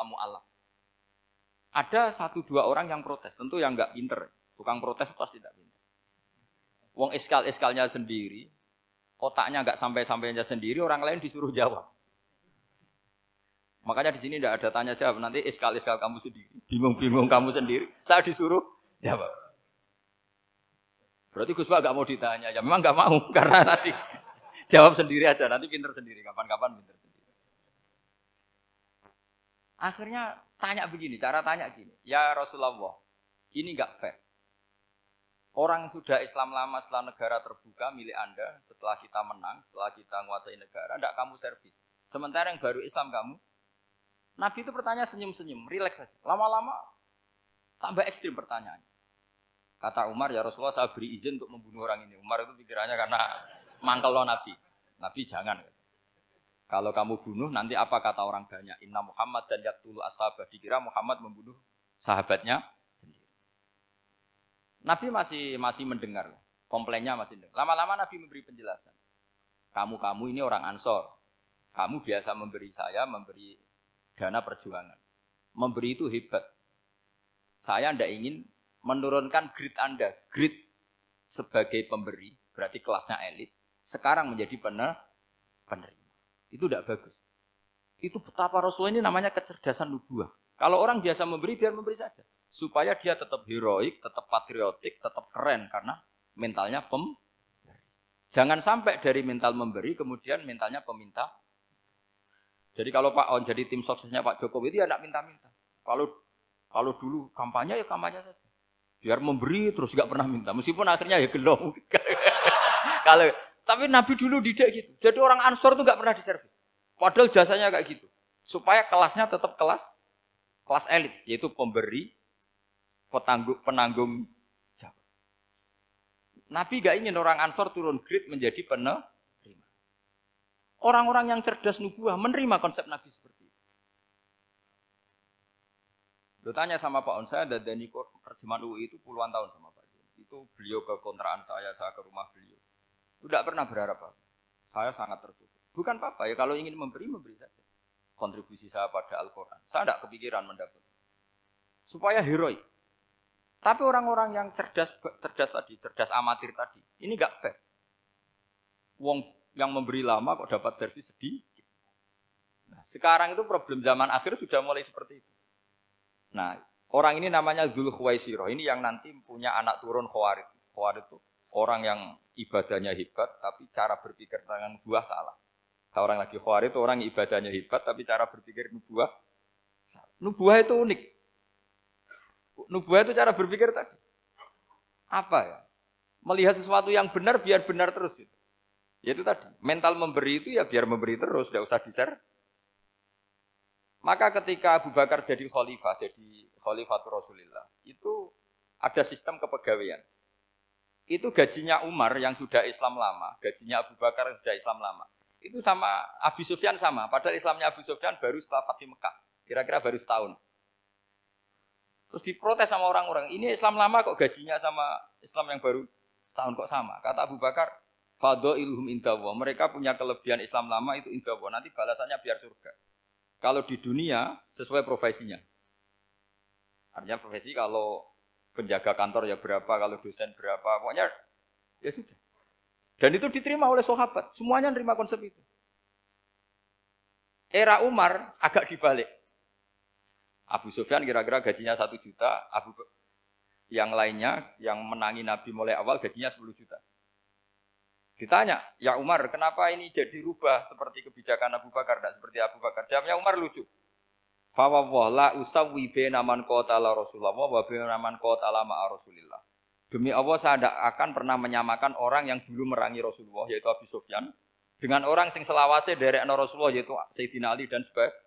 mu'alaf. Ada 1-2 orang yang protes, tentu yang enggak pinter. Tukang protes pasti tidak pinter. Wong iskal-iskalnya sendiri, otaknya enggak sampai-sampainya sendiri, orang lain disuruh jawab. Makanya di sini tidak ada tanya jawab, nanti iskal-iskal kamu sendiri, bingung-bingung kamu sendiri, saya disuruh jawab. Berarti Gus Pak enggak mau ditanya, ya memang enggak mau karena tadi jawab sendiri aja, nanti pinter sendiri, kapan-kapan pinter sendiri. Akhirnya tanya begini, cara tanya gini, ya Rasulullah, ini enggak fair. Orang sudah Islam lama setelah negara terbuka milik Anda, setelah kita menang, setelah kita menguasai negara, enggak kamu servis. Sementara yang baru Islam kamu, Nabi itu bertanya senyum-senyum, rileks saja. Lama-lama tambah ekstrim pertanyaannya. Kata Umar, ya Rasulullah saya beri izin untuk membunuh orang ini. Umar itu pikirannya karena mangkel lo Nabi. Nabi jangan. Kalau kamu bunuh nanti apa kata orang banyak? Inna Muhammad dan yaqtulu ashabah. Dikira Muhammad membunuh sahabatnya sendiri. Nabi masih mendengar, komplainnya masih mendengar. Lama-lama Nabi memberi penjelasan. Kamu ini orang Ansor. Kamu biasa memberi saya, memberi dana perjuangan. Memberi itu hebat. Saya tidak ingin menurunkan grade Anda. Grade sebagai pemberi, berarti kelasnya elit. Sekarang menjadi penerima. Itu tidak bagus. Itu betapa Rasul ini namanya kecerdasan nubuah. Kalau orang biasa memberi, biar memberi saja. Supaya dia tetap heroik, tetap patriotik, tetap keren. Karena mentalnya pemberi. Jangan sampai dari mental memberi, kemudian mentalnya peminta. Jadi kalau Pak On jadi tim suksesnya Pak Jokowi itu ya tidak minta-minta. Kalau dulu kampanye ya kampanye saja. Biar memberi terus nggak pernah minta. Meskipun akhirnya ya gelong. Tapi Nabi dulu tidak gitu. Jadi orang Ansor itu nggak pernah diservis. Padahal jasanya kayak gitu. Supaya kelasnya tetap kelas elit, yaitu pemberi, penanggung jawab. Nabi nggak ingin orang Ansor turun grade menjadi penerima. Orang-orang yang cerdas nubuah menerima konsep Nabi seperti itu. Lo tanya sama Pak On, saya dadani terjemahan UI itu puluhan tahun sama Pak Zin. Itu beliau ke kontrakan saya ke rumah beliau. Tidak pernah berharap apa. Saya sangat tertutup. Bukan apa-apa ya, kalau ingin memberi saja. Kontribusi saya pada Al-Quran. Saya tidak kepikiran mendapat. Supaya heroik. Tapi orang-orang yang cerdas amatir tadi, ini enggak fair. Wong yang memberi lama kok dapat servis sedikit. Nah, sekarang itu problem zaman akhir sudah mulai seperti itu. Nah, orang ini namanya Dzul Khuwaisirah. Ini yang nanti punya anak turun Khawarid. Khawarid itu orang yang ibadahnya hebat, tapi cara berpikir tentang nubuah salah. Kalau orang lagi Khawarid itu orang yang ibadahnya hebat, tapi cara berpikir nubuah salah. Nubuah itu unik. Nubuah itu cara berpikir tadi. Apa ya? Melihat sesuatu yang benar biar benar terus. Gitu. Yaitu tadi, mental memberi itu ya biar memberi terus, tidak usah di-share. Maka ketika Abu Bakar jadi khalifatul Rasulullah, itu ada sistem kepegawaian. Itu gajinya Umar yang sudah Islam lama, gajinya Abu Bakar yang sudah Islam lama. Itu sama Abu Sufyan sama, padahal Islamnya Abu Sufyan baru setelah Fathu Mekah, kira-kira baru setahun. Terus diprotes sama orang-orang, ini Islam lama kok gajinya sama Islam yang baru setahun kok sama. Kata Abu Bakar, fadha'iluhum indallah. Mereka punya kelebihan Islam lama itu indallah. Nanti balasannya biar surga. Kalau di dunia sesuai profesinya. Artinya profesi kalau penjaga kantor ya berapa, kalau dosen berapa, pokoknya ya sudah. Dan itu diterima oleh sahabat. Semuanya nerima konsep itu. Era Umar agak dibalik. Abu Sufyan kira-kira gajinya 1 juta, yang lainnya yang menangi Nabi mulai awal gajinya 10 juta. Ditanya, ya Umar, kenapa ini jadi rubah seperti kebijakan Abu Bakar, tidak seperti Abu Bakar? Jawabnya Umar lucu. Fawwah la usawwi baina man qatala Rasulullah wa baina man qatala ma'a Rasulillah. Demi Allah saya tidak akan pernah menyamakan orang yang dulu merangi Rasulullah yaitu Abu Sufyan dengan orang sing selawase dari Rasulullah yaitu Sayyidina Ali dan sebagainya.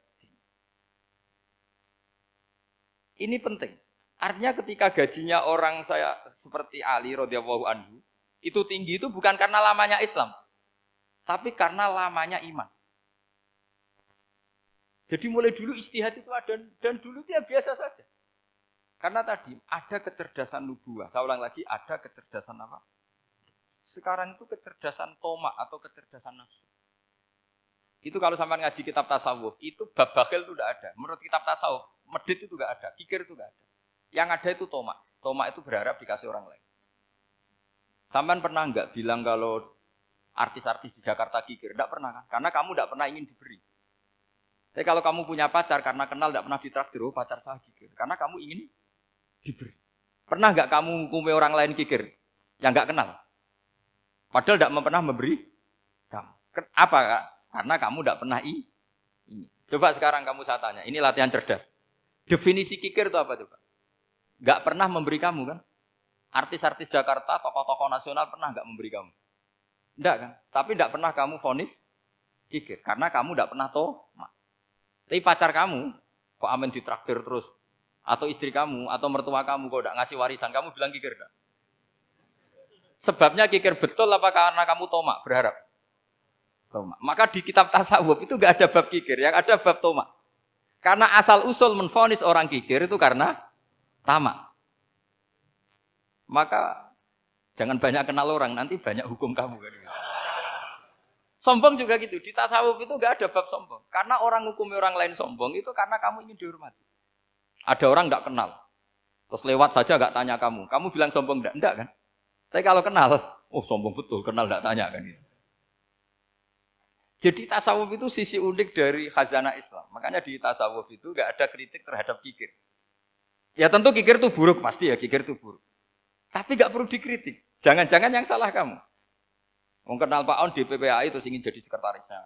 Ini penting. Artinya ketika gajinya orang saya seperti Ali radhiyallahu anhu itu tinggi itu bukan karena lamanya Islam, tapi karena lamanya iman. Jadi mulai dulu ijtihad itu ada dan dulu dia biasa saja. Karena tadi ada kecerdasan nubuah. Saya ulang lagi, ada kecerdasan apa? Sekarang itu kecerdasan tomak atau kecerdasan nafsu. Itu kalau sampai ngaji kitab tasawuf, itu bab bakhil itu tidak ada. Menurut kitab tasawuf, medit itu tidak ada, kikir itu tidak ada. Yang ada itu tomak. Tomak itu berharap dikasih orang lain. Sampean pernah enggak bilang kalau artis-artis di Jakarta kikir? Tidak pernah kan? Karena kamu tidak pernah ingin diberi. Tapi kalau kamu punya pacar karena kenal tidak pernah ditraktir, oh pacar saya kikir. Karena kamu ingin diberi. Pernah enggak kamu hukumi orang lain kikir yang enggak kenal? Padahal tidak pernah memberi kamu. Apa kak? Karena kamu tidak pernah ini. Coba sekarang kamu saya tanya, ini latihan cerdas. Definisi kikir itu apa coba? Enggak pernah memberi kamu kan? Artis-artis Jakarta, tokoh-tokoh nasional pernah enggak memberi kamu? Enggak kan? Tapi enggak pernah kamu vonis kikir. Karena kamu enggak pernah tomak. Tapi pacar kamu, kok amin ditraktir terus? Atau istri kamu, atau mertua kamu, kok enggak ngasih warisan, kamu bilang kikir enggak? Sebabnya kikir betul apa karena kamu tomak, berharap? Tomak. Maka di kitab tasawuf itu enggak ada bab kikir, yang ada bab tomak. Karena asal usul menvonis orang kikir itu karena tamak. Maka jangan banyak kenal orang, nanti banyak hukum kamu. Sombong juga gitu, di tasawuf itu enggak ada bab sombong. Karena orang hukumi orang lain sombong itu karena kamu ingin dihormati. Ada orang enggak kenal, terus lewat saja enggak tanya kamu bilang sombong enggak? Enggak kan? Tapi kalau kenal, oh sombong betul, kenal enggak tanya kan gitu. Jadi tasawuf itu sisi unik dari khazanah Islam. Makanya di tasawuf itu enggak ada kritik terhadap kikir. Ya tentu kikir itu buruk, pasti ya kikir itu buruk. Tapi enggak perlu dikritik. Jangan-jangan yang salah kamu. Wong kenal Pak On di PPAI terus ingin jadi sekretarisnya.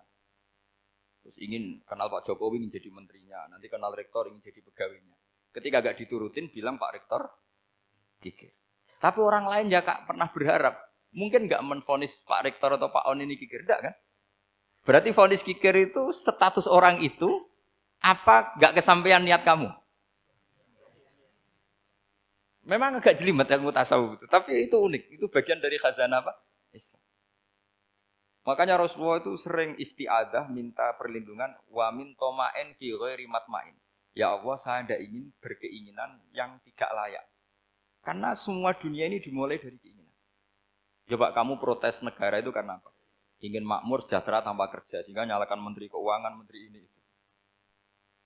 Terus ingin kenal Pak Jokowi ingin jadi menterinya. Nanti kenal rektor ingin jadi pegawainya. Ketika enggak diturutin bilang Pak Rektor kikir. Tapi orang lain ya Kak pernah berharap. Mungkin enggak menvonis Pak Rektor atau Pak On ini kikir. Enggak kan? Berarti vonis kikir itu status orang itu apa enggak kesampaian niat kamu? Memang agak jelimet ilmu tasawuf itu, tapi itu unik. Itu bagian dari khazanah apa? Islam. Makanya Rasulullah itu sering isti'adah minta perlindungan wa min toma'in fi ghairi matma'in. Ya Allah, saya tidak ingin berkeinginan yang tidak layak. Karena semua dunia ini dimulai dari keinginan. Coba kamu protes negara itu karena apa? Ingin makmur, sejahtera tanpa kerja, sehingga nyalakan menteri keuangan, menteri ini itu.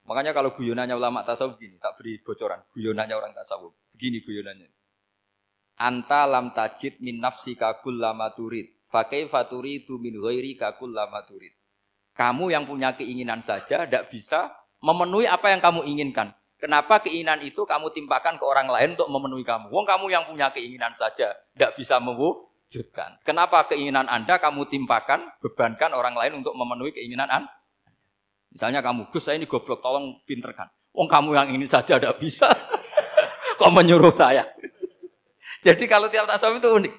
Makanya kalau guyonannya ulama tasawuf begini, tak beri bocoran. Guyonannya orang tasawuf. Begini guyonannya. Anta lam tajid min nafsika kullama turid. Fa kaifa turidu min ghairika kullama turid. Kamu yang punya keinginan saja tidak bisa memenuhi apa yang kamu inginkan. Kenapa keinginan itu kamu timpakan ke orang lain untuk memenuhi kamu? Wong kamu yang punya keinginan saja tidak bisa mewujudkan. Kenapa keinginan Anda kamu timpakan, bebankan orang lain untuk memenuhi keinginan Anda? Misalnya kamu, Gus saya ini goblok, tolong pinterkan. Wong kamu yang ini saja tidak bisa. Kok menyuruh saya? Jadi kalau tiap tasawuf itu unik.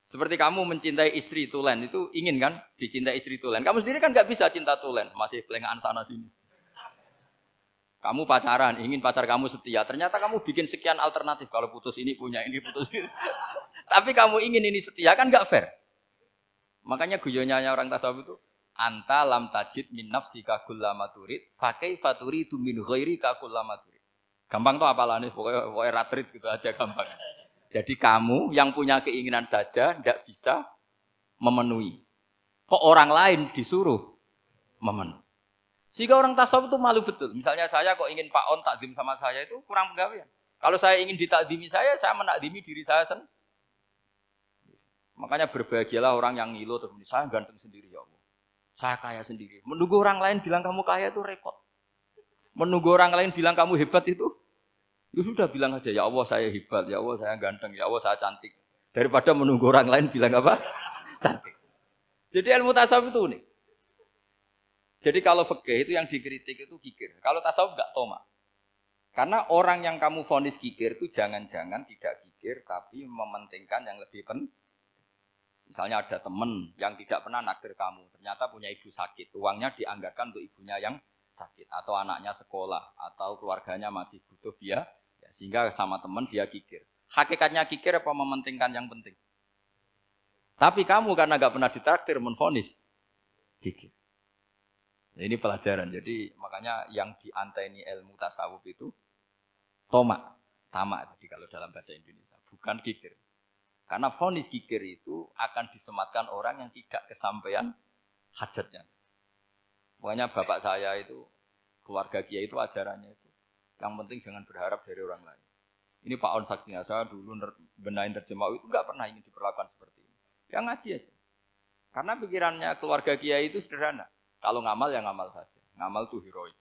Seperti kamu mencintai istri tulen, itu ingin kan dicintai istri tulen. Kamu sendiri kan nggak bisa cinta tulen, masih pelengahan sana sini. Kamu pacaran, ingin pacar kamu setia. Ternyata kamu bikin sekian alternatif. Kalau putus ini punya ini, putus ini. Tapi kamu ingin ini setia kan nggak fair. Makanya guyonannya orang tasawuf itu anta lam tajid min nafsika kullama turid fa kaifa turidu min ghairika kullama turid. Gampang tuh apalane pokoknya ratrit gitu aja gampang. Jadi kamu yang punya keinginan saja tidak bisa memenuhi. Kok orang lain disuruh memenuhi. Sehingga orang tasawuf itu malu betul. Misalnya saya kok ingin Pak On takdim sama saya itu kurang penggawean. Kalau saya ingin ditakdimi saya menakdimi diri saya sendiri. Makanya berbahagialah orang yang ngilu terus saya ganteng sendiri ya Allah. Saya kaya sendiri. Menunggu orang lain bilang kamu kaya itu repot. Menunggu orang lain bilang kamu hebat itu, ya sudah bilang aja, ya Allah saya hebat, ya Allah saya ganteng, ya Allah saya cantik. Daripada menunggu orang lain bilang apa? Cantik. Jadi ilmu tasawuf itu unik. Jadi kalau fikih itu yang dikritik itu kikir. Kalau tasawuf enggak tomak. Karena orang yang kamu vonis kikir itu jangan-jangan tidak kikir, tapi mementingkan yang lebih penting. Misalnya ada teman yang tidak pernah naktir kamu, ternyata punya ibu sakit, uangnya dianggarkan untuk ibunya yang sakit, atau anaknya sekolah, atau keluarganya masih butuh biaya, ya, sehingga sama teman dia kikir. Hakikatnya kikir apa mementingkan yang penting? Tapi kamu karena gak pernah ditraktir menvonis kikir. Nah, ini pelajaran, jadi makanya yang dianteni ilmu tasawuf itu tomak, tamak tadi kalau dalam bahasa Indonesia, bukan kikir. Karena vonis kikir itu akan disematkan orang yang tidak kesampaian hajatnya. Pokoknya bapak saya itu, keluarga kiai itu ajarannya itu, yang penting jangan berharap dari orang lain. Ini Pak On saksinya, saya dulu benahin terjemah itu nggak pernah ingin diperlakukan seperti ini. Ya ngaji aja. Karena pikirannya keluarga kiai itu sederhana. Kalau ngamal ya ngamal saja. Ngamal itu heroik.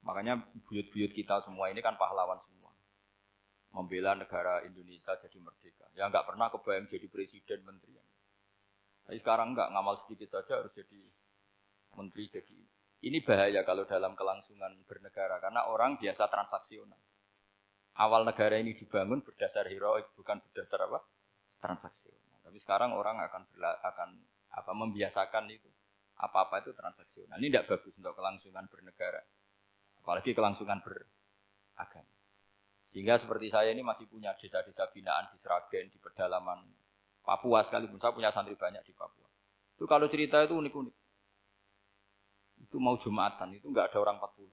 Makanya buyut-buyut kita semua ini kan pahlawan semua. Membela negara Indonesia jadi merdeka. Ya nggak pernah kebayang jadi presiden, menteri. Tapi sekarang nggak, ngamal sedikit saja harus jadi menteri. Jadi ini bahaya kalau dalam kelangsungan bernegara. Karena orang biasa transaksional. Awal negara ini dibangun berdasar heroik, bukan berdasar apa? Transaksional. Tapi sekarang orang akan membiasakan itu. Apa-apa itu transaksional. Ini tidak bagus untuk kelangsungan bernegara. Apalagi kelangsungan beragama. Sehingga seperti saya ini masih punya desa-desa binaan di Sragen, di pedalaman Papua sekalipun. Saya punya santri banyak di Papua. Itu kalau cerita itu unik-unik. Itu mau Jumatan, itu enggak ada orang 40.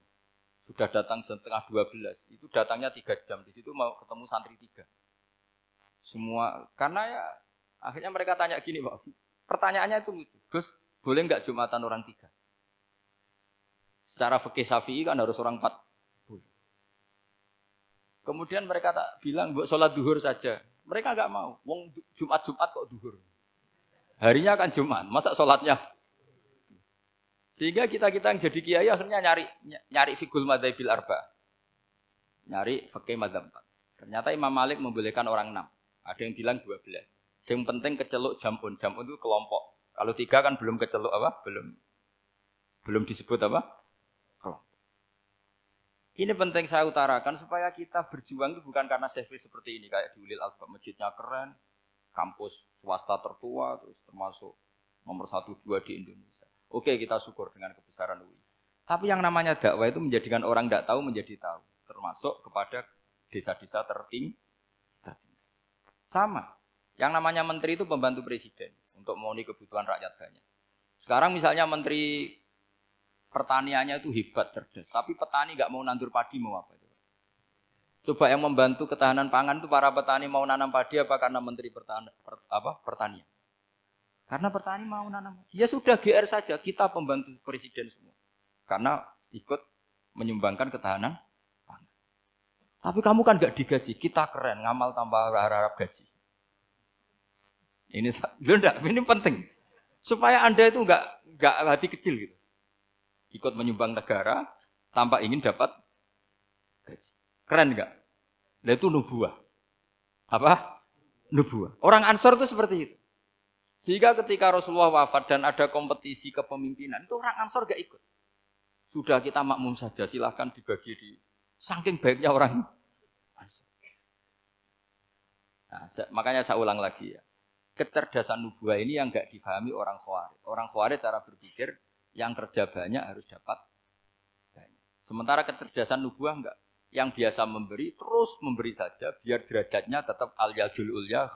Sudah datang setengah 12, itu datangnya 3 jam. Di situ mau ketemu santri 3. Semua, karena ya akhirnya mereka tanya gini, Pak. Pertanyaannya itu lucu. Gus, boleh enggak Jumatan orang 3? Secara fikih Syafi'i kan harus orang 40. Kemudian mereka tak bilang, buat sholat duhur saja. Mereka enggak mau. Wong Jumat-Jumat kok duhur. Harinya kan Jumat, masa sholatnya? Sehingga kita yang jadi kiai akhirnya nyari fikul madzhabil arba. Nyari fikih madzhab 4. Ternyata Imam Malik membolehkan orang 6. Ada yang bilang 12. Yang penting keceluk jamun. Jamun itu kelompok. Kalau 3 kan belum keceluk apa? Belum disebut apa? Kelompok. Ini penting saya utarakan supaya kita berjuang itu bukan karena CV seperti ini kayak di Ulil Albab, masjidnya keren, kampus swasta tertua, terus termasuk nomor 1, 2 di Indonesia. Oke, kita syukur dengan kebesaran UI. Tapi yang namanya dakwah itu menjadikan orang tidak tahu menjadi tahu. Termasuk kepada desa-desa tertinggi. Sama. Yang namanya menteri itu pembantu presiden. Untuk memenuhi kebutuhan rakyat banyak. Sekarang misalnya menteri pertaniannya itu hebat, cerdas. Tapi petani nggak mau nandur padi, mau apa itu? Coba yang membantu ketahanan pangan itu para petani mau nanam padi apa karena menteri pertanian? Karena petani mau nanam. Ya sudah GR saja, kita pembantu presiden semua. Karena ikut menyumbangkan ketahanan pangan. Tapi kamu kan gak digaji, kita keren, ngamal tambah harap gaji. Ini penting. Supaya Anda itu enggak hati kecil gitu. Ikut menyumbang negara tanpa ingin dapat gaji. Keren enggak? Nah itu nubuah. Apa? Nubuah. Orang Ansor itu seperti itu. Sehingga ketika Rasulullah wafat dan ada kompetisi kepemimpinan, itu orang Ansor gak ikut. Sudah kita makmum saja, silahkan dibagi di saking baiknya orang Ansor. Nah, makanya saya ulang lagi ya. Kecerdasan nubuah ini yang gak difahami orang Khawarij. Orang Khawarij cara berpikir yang kerja banyak harus dapat banyak. Sementara kecerdasan nubuah enggak. Yang biasa memberi terus memberi saja biar derajatnya tetap al-yadul ulya.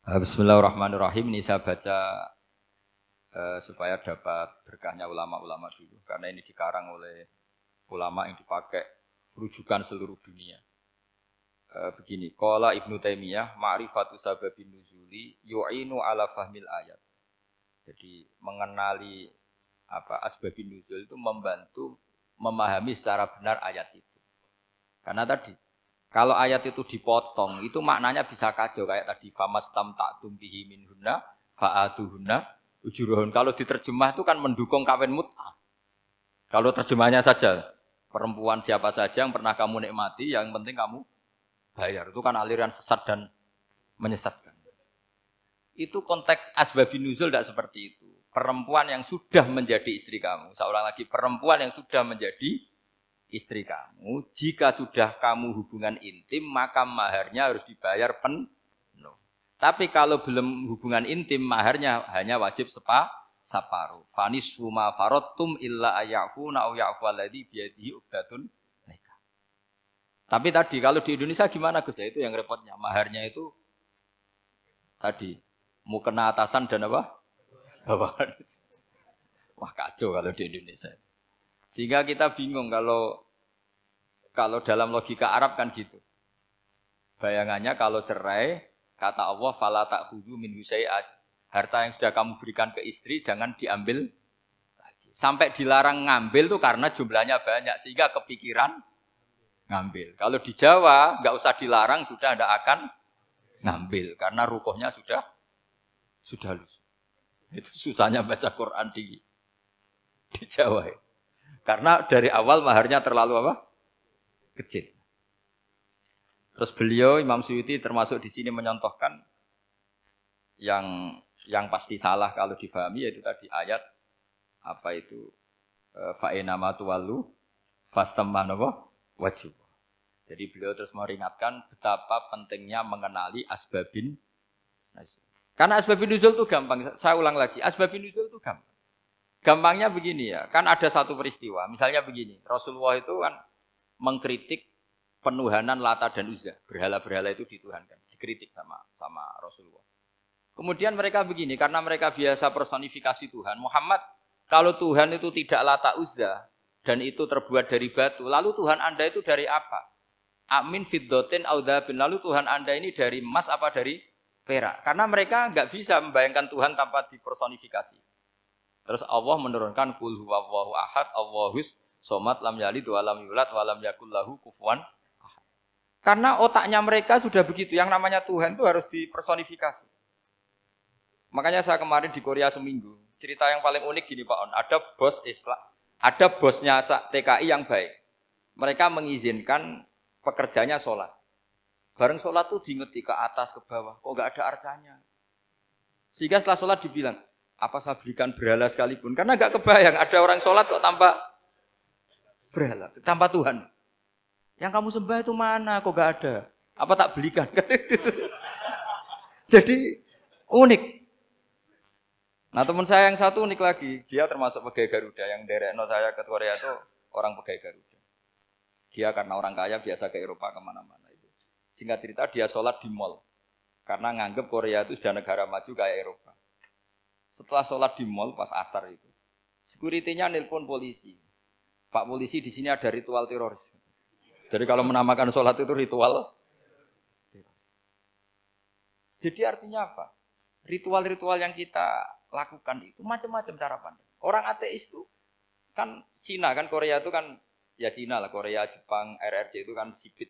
Bismillahirrahmanirrahim. Ini saya baca supaya dapat berkahnya ulama-ulama dulu. Karena ini dikarang oleh ulama yang dipakai rujukan seluruh dunia. Begini, qala Ibnu Taimiyah, ma'rifatu sababin nuzuli yu'inu ala fahmil ayat. Jadi mengenali asbabin nuzul itu membantu memahami secara benar ayat itu. Karena tadi kalau ayat itu dipotong, itu maknanya bisa kacau kayak tadi famastam ta'tum bihi minhunna fa'atuhunna ujuruhun. Kalau diterjemah itu kan mendukung kawin mut'ah. Kalau terjemahnya saja perempuan siapa saja yang pernah kamu nikmati, yang penting kamu bayar. Itu kan aliran sesat dan menyesatkan. Itu konteks asbabun nuzul tidak seperti itu. Perempuan yang sudah menjadi istri kamu, seorang lagi perempuan yang sudah menjadi istri kamu, jika sudah kamu hubungan intim, maka maharnya harus dibayar penuh. Tapi kalau belum hubungan intim, maharnya hanya wajib separuh. Fanis suma farotum illa ayafuna au yafu alladhi biyadihi uqdatun nikah. Tapi tadi kalau di Indonesia gimana Gus? Ya itu yang repotnya. Maharnya itu tadi mau kena atasan dan apa? Bawahan. Wah kacau kalau di Indonesia. Sehingga kita bingung kalau dalam logika Arab kan gitu. Bayangannya kalau cerai, kata Allah, fala ta'khudhu min syai'at. Harta yang sudah kamu berikan ke istri jangan diambil lagi. Sampai dilarang ngambil tuh karena jumlahnya banyak sehingga kepikiran ngambil. Kalau di Jawa enggak usah dilarang sudah tidak akan ngambil karena rukuhnya sudah lusuh. Itu susahnya baca Quran di Jawa. Karena dari awal maharnya terlalu apa? Kecil. Terus beliau Imam Suyuti termasuk di sini menyontohkan yang pasti salah kalau difahami yaitu tadi ayat apa itu fa inama tuwallu fastamma wajib. Jadi beliau terus meringatkan betapa pentingnya mengenali asbabin nuzul. Karena asbabin nuzul itu gampang. Saya ulang lagi, asbabin nuzul itu gampang. Gampangnya begini ya, kan ada satu peristiwa. Misalnya begini, Rasulullah itu kan mengkritik penuhanan Lata dan Uzza, berhala-berhala itu dituhankan, dikritik sama Rasulullah. Kemudian mereka begini, karena mereka biasa personifikasi Tuhan. Muhammad, kalau Tuhan itu tidak Lata Uzza dan itu terbuat dari batu, lalu Tuhan Anda itu dari apa? Amin fiddotin audabin, lalu Tuhan Anda ini dari emas apa dari perak? Karena mereka nggak bisa membayangkan Tuhan tanpa dipersonifikasi. Terus Allah menurunkan qul huwallahu ahad, Allahus somad lam yalid wa lam yulad wa lam yakul lahu kufuwan. Karena otaknya mereka sudah begitu, yang namanya Tuhan itu harus dipersonifikasi. Makanya saya kemarin di Korea seminggu, cerita yang paling unik gini Pak On, ada bos Islam, ada bosnya TKI yang baik. Mereka mengizinkan pekerjanya sholat. Bareng sholat tuh diingeti ke atas, ke bawah, kok gak ada arcanya. Sehingga setelah sholat dibilang, apa saya berikan berhala sekalipun, karena gak kebayang ada orang sholat kok tanpa berhala, tanpa Tuhan. Yang kamu sembah itu mana? Kok gak ada? Apa tak belikan? Jadi unik. Nah teman saya yang satu unik lagi. Dia termasuk pegawai Garuda. Yang derekno saya ke Korea itu orang pegawai Garuda. Dia karena orang kaya biasa ke Eropa kemana-mana. Singkat cerita dia sholat di mall. Karena nganggep Korea itu sudah negara maju kayak Eropa. Setelah sholat di mall pas asar itu. Security-nya nelpon polisi. Pak polisi di sini ada ritual teroris. Jadi kalau menamakan sholat itu ritual. Jadi artinya apa? Ritual-ritual yang kita lakukan itu macam-macam cara pandang. Orang ateis itu kan Cina kan Korea itu kan ya Cina lah, Korea, Jepang, RRC itu kan sipit.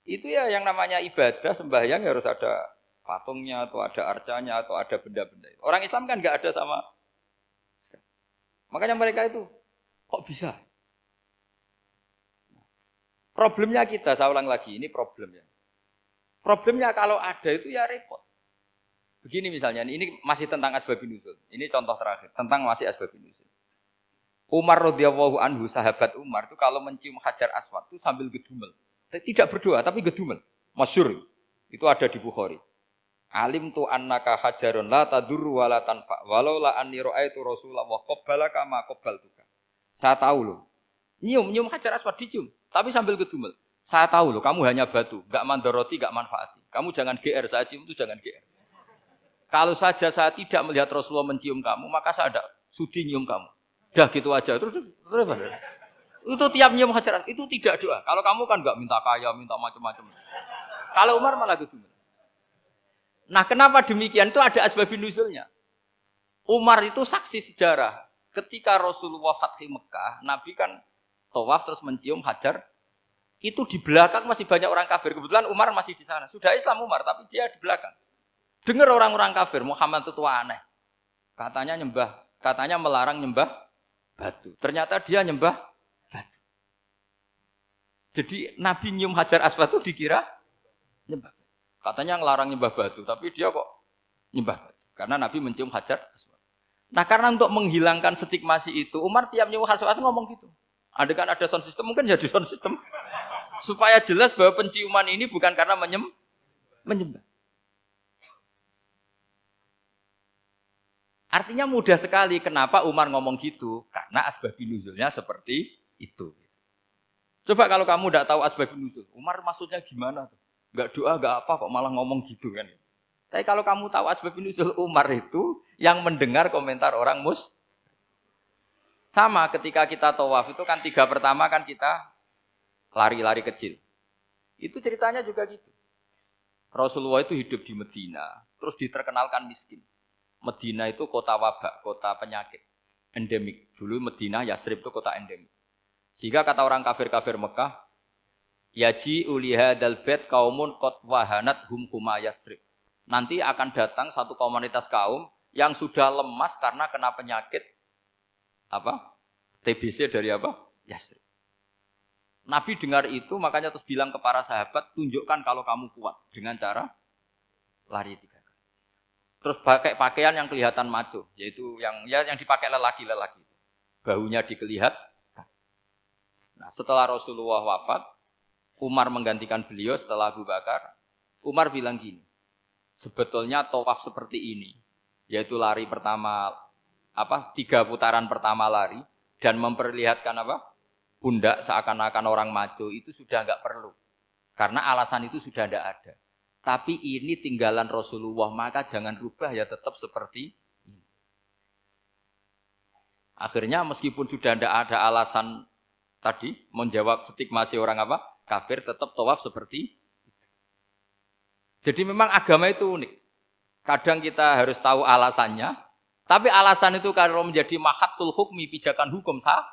Itu ya yang namanya ibadah sembahyang harus ada patungnya atau ada arcanya atau ada benda-benda. Orang Islam kan nggak ada sama. Makanya mereka itu kok bisa? Problemnya kita, saya ulang lagi, ini problemnya. Problemnya kalau ada itu ya repot. Begini misalnya, ini masih tentang asbabun nuzul. Ini contoh terakhir, tentang masih asbabun nuzul. Umar radhiyallahu anhu, sahabat Umar itu kalau mencium Hajar Aswad itu sambil gedumel. Tidak berdoa, tapi gedumel. Masyhur. Itu ada di Bukhari. Alim tu annaka hajarun la tadurru wa la tanfa. Walau la anni ra'aitu Rasulullah qabbalaka ma qabbaltuka. Saya tahu loh. Nyium Hajar Aswad dicium. Tapi sambil gedumel. Saya tahu loh, kamu hanya batu, gak mandoroti, gak manfaati. Kamu jangan GR, saya cium itu jangan GR. Kalau saja saya tidak melihat Rasulullah mencium kamu, maka saya ada sudi nyium kamu. Dah gitu aja. Terus itu tiap nyium Hajar itu tidak doa. Kalau kamu kan gak minta kaya, minta macam-macam. Kalau Umar malah gedumel. Nah kenapa demikian? Itu ada asbabun nuzulnya. Umar itu saksi sejarah. Ketika Rasulullah Fathi Mekah, Nabi kan tawaf terus mencium Hajar, itu di belakang masih banyak orang kafir. Kebetulan Umar masih di sana. Sudah Islam Umar, tapi dia di belakang. Dengar orang-orang kafir, Muhammad itu tua aneh. Katanya melarang nyembah batu. Ternyata dia nyembah batu. Jadi Nabi nyium Hajar Aswad itu dikira nyembah. Katanya ngelarang nyembah batu, tapi dia kok nyembah batu. Karena Nabi mencium Hajar Aswad. Nah karena untuk menghilangkan stigmasi itu, Umar tiap nyium Hajar Aswad ngomong gitu. Ada kan ada sound system, mungkin jadi sound system. Supaya jelas bahwa penciuman ini bukan karena menyembah. Artinya mudah sekali kenapa Umar ngomong gitu. Karena asbabun nuzulnya seperti itu. Coba kalau kamu tidak tahu asbabun nuzul, Umar maksudnya gimana? Enggak doa, enggak apa kok malah ngomong gitu kan. Tapi kalau kamu tahu asbabun nuzul, Umar itu yang mendengar komentar orang sama ketika kita tawaf itu kan 3 pertama kan kita lari-lari kecil. Itu ceritanya juga gitu. Rasulullah itu hidup di Medina, terus diterkenalkan miskin. Medina itu kota wabak, kota penyakit, endemik. Dulu Medina, Yasrib itu kota endemik. Sehingga kata orang kafir-kafir Mekah, yaji ulihadal bait kaumun qad wahanat huma Yasrib. Nanti akan datang satu komunitas kaum yang sudah lemas karena kena penyakit TBC dari Yasrib. Nabi dengar itu makanya terus bilang ke para sahabat, tunjukkan kalau kamu kuat dengan cara lari 3 kali. Terus pakai pakaian yang kelihatan maco, yaitu yang dipakai lelaki-lelaki. Bahunya dikelihatan. Nah, setelah Rasulullah wafat, Umar menggantikan beliau setelah Abu Bakar. Umar bilang gini, sebetulnya tawaf seperti ini, yaitu lari pertama 3 putaran pertama lari dan memperlihatkan pundak seakan-akan orang maco itu sudah enggak perlu. Karena alasan itu sudah tidak ada. Tapi ini tinggalan Rasulullah, maka jangan rubah ya tetap seperti ini. Akhirnya meskipun sudah tidak ada alasan tadi menjawab stigma si orang kafir, tetap tawaf seperti itu. Jadi memang agama itu unik. Kadang kita harus tahu alasannya, tapi alasan itu kalau menjadi mahatul hukmi, pijakan hukum sah.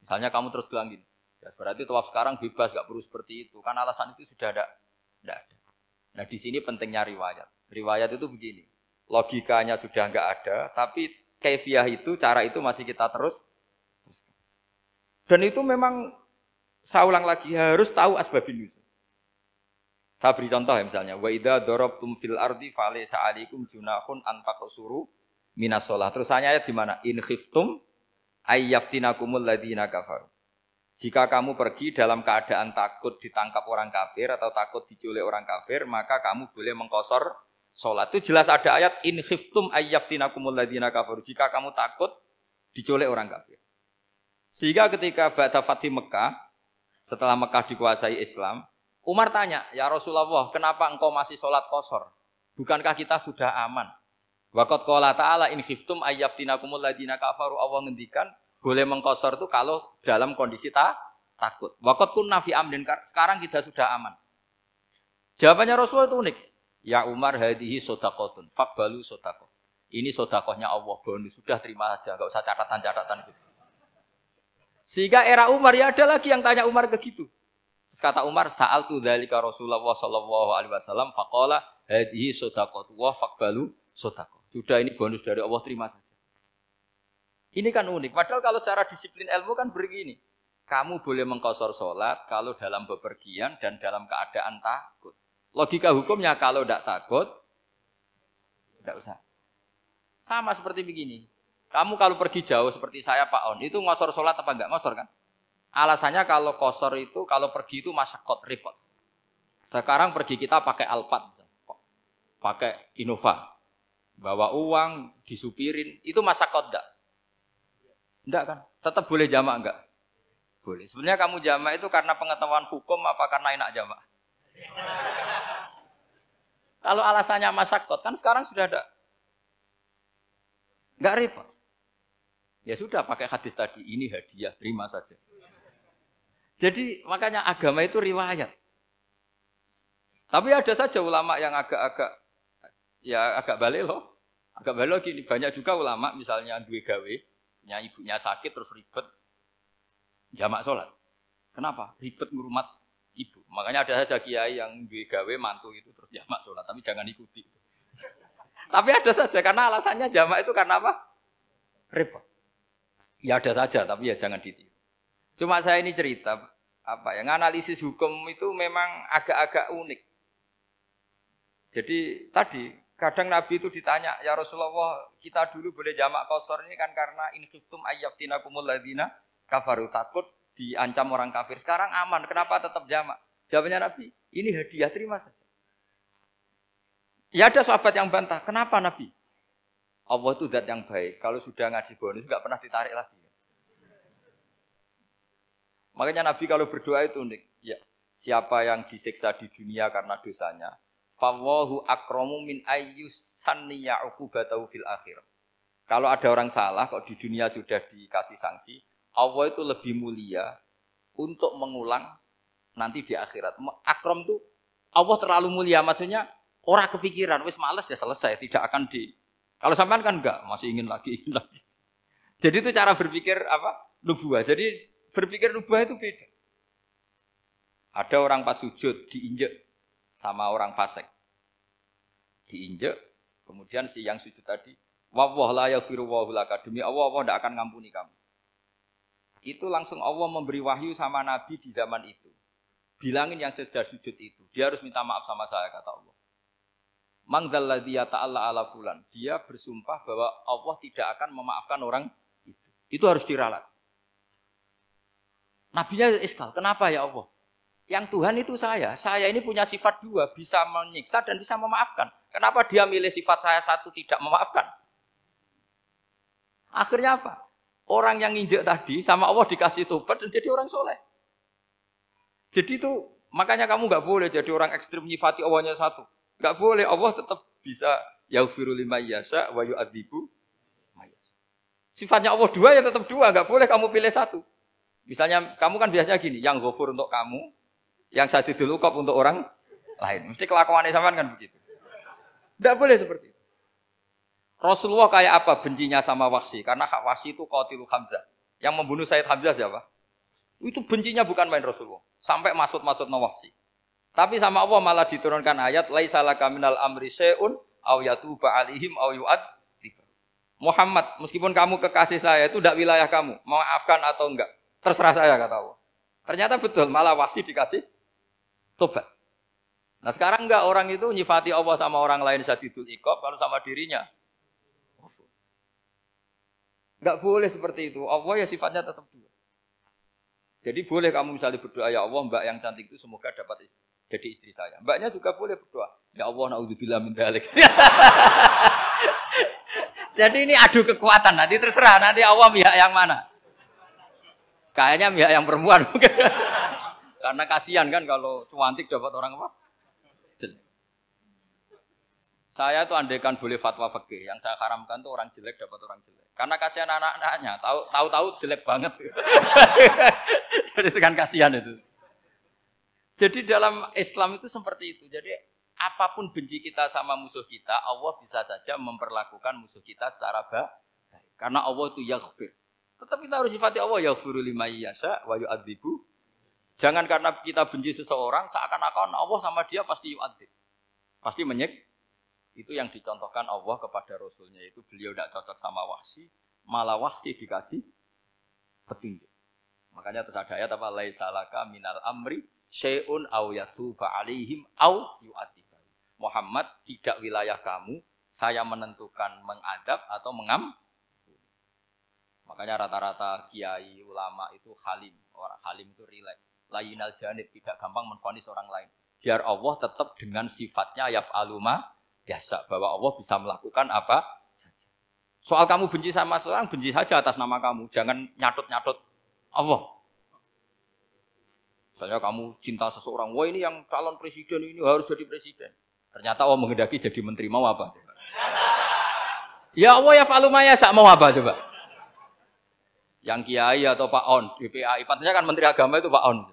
Misalnya kamu terus bilang gini, ya berarti tawaf sekarang bebas, gak perlu seperti itu. Kan alasan itu sudah tidak ada. Nah di sini pentingnya riwayat. Riwayat itu begini, logikanya sudah nggak ada, tapi kaifiyah itu, cara itu masih kita terus. Dan itu memang, saya ulang lagi, harus tahu asbabun nuzul. Saya beri contoh ya misalnya, wa idza darabtum fil ardi falaysa 'alaikum junahun an taqsuru minas shalah. Terus ayat di mana? In khiftum ayyaftinakumul ladzina kafaru. Jika kamu pergi dalam keadaan takut ditangkap orang kafir atau takut diculik orang kafir, maka kamu boleh mengqasar salat. Itu jelas ada ayat in khiftum ayyaftinakumul ladzina kafaru. Jika kamu takut diculik orang kafir. Sehingga ketika ba'da Fathi Mekah, setelah Mekah dikuasai Islam, Umar tanya, "Ya Rasulullah, kenapa engkau masih salat qasar? Bukankah kita sudah aman?" Waqad qala ta'ala in khiftum ayyaftinakumul ladzina kafaru, Allah ngendikan boleh mengqasar itu kalau dalam kondisi takut. Waqad kunna fi amrin, sekarang kita sudah aman. Jawabannya Rasulullah itu unik. Ya Umar hadihi shadaqatun faqbalu shadaqah. Ini sedekahnya Allah, bonus sudah terima saja, enggak usah catatan-catatan gitu. Sehingga era Umar ya ada lagi yang tanya Umar ke gitu. Terus kata Umar, sa'altu dzalika Rasulullah sallallahu alaihi wasallam faqala hadihi shadaqatu wa faqbalu shadaqah. Sudah ini bonus dari Allah, terima saja. Ini kan unik. Padahal kalau secara disiplin ilmu kan begini. Kamu boleh mengqasar sholat kalau dalam bepergian dan dalam keadaan takut. Logika hukumnya kalau tidak takut, tidak usah. Sama seperti begini. Kamu kalau pergi jauh seperti saya Pak On, itu ngosor sholat apa enggak? Ngosor kan? Alasannya kalau kosor itu, kalau pergi itu masyakot, repot. Sekarang pergi kita pakai Alphard, pakai Innova. Bawa uang, disupirin, itu masyakot enggak? Enggak kan? Tetap boleh jamak enggak? Boleh. Sebenarnya kamu jamak itu karena pengetahuan hukum apa karena enak jamak? Kalau alasannya masyakot, kan sekarang sudah ada. Enggak repot. Ya sudah pakai hadis tadi, ini hadiah, terima saja. Jadi makanya agama itu riwayat. Tapi ada saja ulama yang agak balik loh. Agak balik gini, banyak juga ulama misalnya duwe gawe, ibunya sakit terus ribet jamak sholat. Kenapa? Ribet ngurmat ibu. Makanya ada saja kiai yang duwe gawe mantu itu terus jamak sholat, tapi jangan ikuti. Tapi ada saja karena alasannya jamak itu karena apa? Repot. Ya ada saja, tapi ya jangan ditiru. Cuma saya ini cerita, analisis hukum itu memang agak-agak unik. Jadi tadi, kadang Nabi itu ditanya, ya Rasulullah, kita dulu boleh jamak qasar ini kan karena in khiftum ayyaftinakumul ladzina kafaru, takut diancam orang kafir. Sekarang aman, kenapa tetap jamak? Jawabannya Nabi, ini hadiah, terima saja. Ya ada sahabat yang bantah, kenapa Nabi? Allah itu zat yang baik. Kalau sudah ngaji bonus nggak pernah ditarik lagi. Makanya Nabi kalau berdoa itu unik. Ya, siapa yang disiksa di dunia karena dosanya, fawahu akramu min ayyus sanniya uqubatahu fil akhir. Kalau ada orang salah kok di dunia sudah dikasih sanksi, Allah itu lebih mulia untuk mengulang nanti di akhirat. Akram itu Allah terlalu mulia, maksudnya orang kepikiran, wis males ya selesai, tidak akan di. Kalau sampean kan enggak, masih ingin lagi, ingin lagi. Jadi itu cara berpikir apa? Nubuah. Jadi berpikir nubuah itu beda. Ada orang pas sujud diinjek sama orang fasik. Diinjek, kemudian si yang sujud tadi, wallah la yaghfiru wallahu laka, demi Allah tidak akan ngampuni kamu. Itu langsung Allah memberi wahyu sama Nabi di zaman itu. Bilangin yang sedang sujud itu, dia harus minta maaf sama saya, kata Allah. Mangdzalladzi yata'alla ala fulan, dia bersumpah bahwa Allah tidak akan memaafkan orang itu. Itu harus diralat. Nabinya iskal, kenapa ya Allah? Yang Tuhan itu saya ini punya sifat dua, bisa menyiksa dan bisa memaafkan. Kenapa dia milih sifat saya satu tidak memaafkan? Akhirnya apa? Orang yang nginjek tadi sama Allah dikasih tobat dan jadi orang soleh. Jadi itu makanya kamu nggak boleh jadi orang ekstrim nyifati Allahnya satu. Nggak boleh, Allah tetap bisa yaghfiru liman yasha wa yu'adzibu may yasha. Sifatnya Allah dua ya tetap dua, nggak boleh kamu pilih satu. Misalnya kamu kan biasanya gini, yang ghafur untuk kamu, yang sadidul uqab untuk orang lain. Mesti kelakuannya sampean kan begitu. Nggak boleh seperti itu. Rasulullah kayak apa bencinya sama Wahsy? Karena Wahsy itu qatilul Hamzah. Yang membunuh Sayyid Hamzah siapa? Itu bencinya bukan main Rasulullah. Sampai maksud-maksud Wahsy. Tapi sama Allah malah diturunkan ayat laisa laka minal amri syai'un aw yatuba alaihim aw yu'adzib. Muhammad, meskipun kamu kekasih saya itu tidak wilayah kamu, maafkan atau enggak, terserah saya, kata Allah. Ternyata betul, malah Wahsy dikasih tobat. Nah sekarang enggak, orang itu nyifati Allah sama orang lain sadidul iqab, kalau sama dirinya enggak boleh seperti itu. Allah ya sifatnya tetap dua. Jadi boleh kamu misalnya berdoa, ya Allah mbak yang cantik itu semoga dapat jadi istri saya. Mbaknya juga boleh berdoa, ya Allah naudzubillah min dzalik. Jadi ini adu kekuatan, nanti terserah, nanti Allah pihak yang mana. Kayaknya pihak yang perempuan mungkin. Karena kasihan kan kalau cantik dapat orang apa? Jelek. Saya tuh andaikan boleh fatwa fikih, yang saya haramkan tuh orang jelek dapat orang jelek. Karena kasihan anak-anaknya, tahu-tahu jelek banget. Jadi itu kan kasihan itu. Jadi dalam Islam itu seperti itu. Jadi apapun benci kita sama musuh kita, Allah bisa saja memperlakukan musuh kita secara baik. Karena Allah itu yaghfir. Tetap kita harus sifati Allah yaghfiru liman yasha wa yu'adzibu. Jangan karena kita benci seseorang seakan-akan Allah sama dia pasti yu'adzib. Pasti Itu yang dicontohkan Allah kepada Rasulnya, itu beliau tidak cocok sama Wahsy, malah Wahsy dikasih petunjuk. Makanya terus ada ayat apa? Laisa laka minal amri syai'un aw yatuba alaihim aw yu'adzib. Muhammad, tidak wilayah kamu, saya menentukan mengadab atau Makanya rata-rata kiai ulama itu halim. Orang halim itu rileks. Layinal janib, tidak gampang menvonis orang lain. Biar Allah tetap dengan sifatnya yaf'alu ma yasha, bahwa Allah bisa melakukan apa saja. Soal kamu benci sama seorang, benci saja atas nama kamu. Jangan nyatut-nyatut Allah. Misalnya kamu cinta seseorang, wah ini yang calon presiden ini harus jadi presiden. Ternyata Allah menghendaki jadi menteri, mau apa? Ya Allah yaf'alu ma yasha, mau apa coba? Yang kiai atau Pak On, DPAI, patutnya kan menteri agama itu Pak On.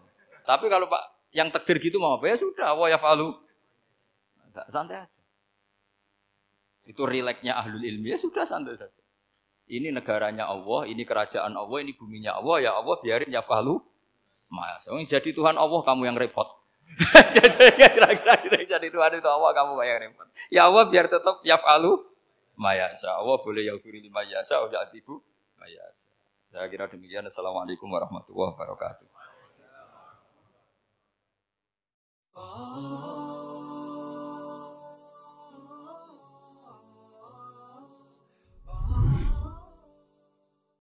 Tapi kalau Pak yang takdir gitu mau apa? Ya sudah, Allah yaf'alu. Santai aja. Itu rileksnya ahlul ilmi, ya sudah santai saja. Ini negaranya Allah, ini kerajaan Allah, ini buminya Allah, ya Allah biarin yaf'alu. Mas, jadi Tuhan Allah kamu yang repot. Kira-kira jadi Tuhan itu Allah kamu yang repot. Ya Allah biar tetap yaf'alu mayasa. Allah boleh yaghfiru liman yasha wa ya'dzibu mayasa. Saya kira demikian. Assalamualaikum warahmatullahi wabarakatuh.